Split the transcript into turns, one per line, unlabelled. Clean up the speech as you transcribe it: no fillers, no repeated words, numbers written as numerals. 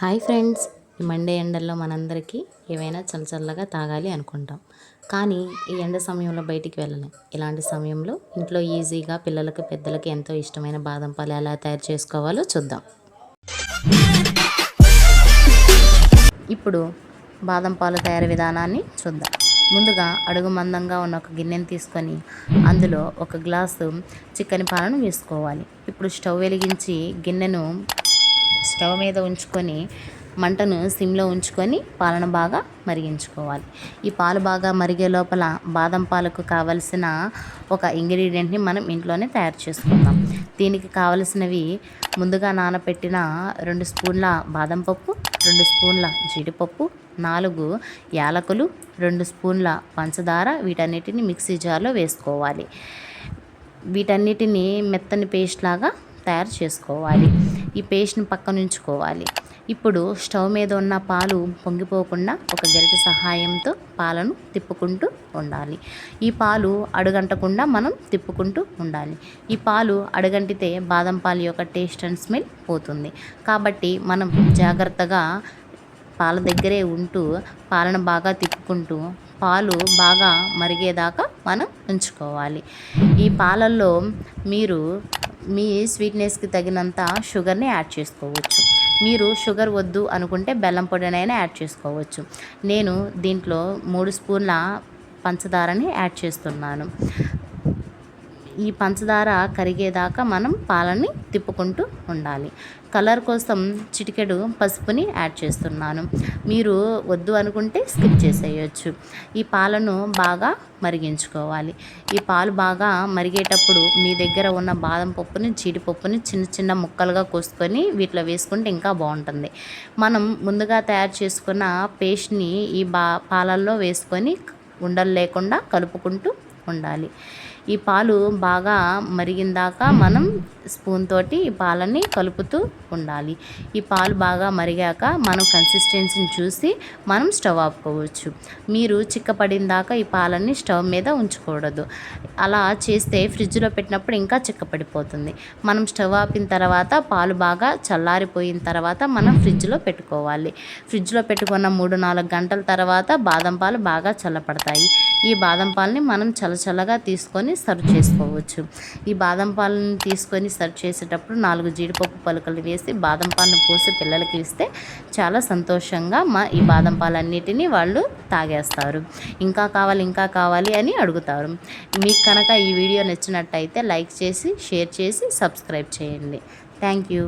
Hi friends, ఈ Monday ఎండల్లో మనందరికీ ఏవైనా చల్లచల్లగా తాగాలి అనుకుంటాం. కానీ ఈ ఎండ సమయంలో బయటికి వెళ్ళలేం. ఇలాంటి సమయంలో ఇంట్లో ఈజీగా పిల్లలకి పెద్దలకి ఎంతో ఇష్టమైన బాదం పాలు ఎలా తయారు చేసుకోవాలో చూద్దాం. ఇప్పుడు బాదం పాలు తయారీ విధానాన్ని చూద్దాం. ముందుగా అడుగు మందంగా ఉన్న ఒక గిన్నెని తీసుకొని అందులో ఒక గ్లాసు చిక్కని పాలను వేసుకోవాలి. ఇప్పుడు స్టవ్ వెలిగించి గిన్నెను స్టవ్ మీద ఉంచుకొని మంటను సిమ్లో ఉంచుకొని పాలను బాగా మరిగించుకోవాలి. ఈ పాలు బాగా మరిగే లోపల బాదం పాలకు కావలసిన ఒక ఇంగ్రీడియంట్ని మనం ఇంట్లోనే తయారు చేసుకుందాం. దీనికి కావలసినవి ముందుగా నానబెట్టిన 2 స్పూన్ల బాదం పప్పు, 2 స్పూన్ల జీడిపప్పు, 4 యాలకులు, 2 స్పూన్ల పంచదార. వీటన్నిటిని మిక్సీ జార్లో వేసుకోవాలి. వీటన్నిటిని మెత్తని పేస్ట్ లాగా తయారు చేసుకోవాలి. ఈ పేస్ట్ని పక్కన ఉంచుకోవాలి. ఇప్పుడు స్టవ్ మీద ఉన్న పాలు పొంగిపోకుండా ఒక గరిటె సహాయంతో పాలను తిప్పుకుంటూ ఉండాలి. ఈ పాలు అడుగంటకుండా మనం తిప్పుకుంటూ ఉండాలి. ఈ పాలు అడుగంటితే బాదం పాలు యొక్క టేస్ట్ అండ్ స్మెల్ పోతుంది. కాబట్టి మనం జాగ్రత్తగా పాల దగ్గరే ఉంటూ పాలను బాగా తిప్పుకుంటూ పాలు బాగా మరిగేదాకా మనం ఉంచుకోవాలి. ఈ పాలల్లో మీరు మీ స్వీట్నెస్కి తగినంత షుగర్ని యాడ్ చేసుకోవచ్చు. మీరు షుగర్ వద్దు అనుకుంటే బెల్లం పొడినైనా యాడ్ చేసుకోవచ్చు. నేను దీంట్లో 3 స్పూన్ల పంచదారని యాడ్ చేస్తున్నాను. ఈ పంచదార కరిగేదాకా మనం పాలని తిప్పుకుంటూ ఉండాలి. కలర్ కోసం చిటికెడు పసుపుని యాడ్ చేస్తున్నాను. మీరు వద్దు అనుకుంటే స్కిప్ చేసేయచ్చు. ఈ పాలను బాగా మరిగించుకోవాలి. ఈ పాలు బాగా మరిగేటప్పుడు మీ దగ్గర ఉన్న బాదం పప్పుని, జీడిపప్పుని చిన్న చిన్న ముక్కలుగా కోసుకొని వీటిలో వేసుకుంటే ఇంకా బాగుంటుంది. మనం ముందుగా తయారు చేసుకున్న పేస్ట్ని ఈ పాలల్లో వేసుకొని ఉండలు లేకుండా కలుపుకుంటూ ఉండాలి. ఈ పాలు బాగా మరిగిందాక మనం స్పూన్ తోటి ఈ పాలని కలుపుతూ ఉండాలి. ఈ పాలు బాగా మరిగాక మనం కన్సిస్టెన్సీని చూసి మనం స్టవ్ ఆపుకోవచ్చు. మీరు చిక్కపడిన దాకా ఈ పాలని స్టవ్ మీద ఉంచకూడదు. అలా చేస్తే ఫ్రిడ్జ్లో పెట్టినప్పుడు ఇంకా చిక్కపడిపోతుంది. మనం స్టవ్ ఆపిన తర్వాత పాలు బాగా చల్లారిపోయిన తర్వాత మనం ఫ్రిడ్జ్లో పెట్టుకోవాలి. ఫ్రిడ్జ్లో పెట్టుకున్న 3-4 గంటల తర్వాత బాదం పాలు బాగా చల్లపడతాయి. ఈ బాదం పాలని మనం చల్లచల్లగా తీసుకొని సర్వ్ చేసుకోవచ్చు. ఈ బాదం పాలను తీసుకొని సర్వ్ చేసేటప్పుడు 4 జీడిపప్పు పలుకులు వేసి బాదం పాలను పోసి పిల్లలకి ఇస్తే చాలా సంతోషంగా ఈ బాదం పాలన్నిటినీ వాళ్ళు తాగేస్తారు. ఇంకా కావాలి అని అడుగుతారు. మీకు కనుక ఈ వీడియో నచ్చినట్టయితే లైక్ చేసి, షేర్ చేసి, సబ్స్క్రైబ్ చేయండి. Thank you.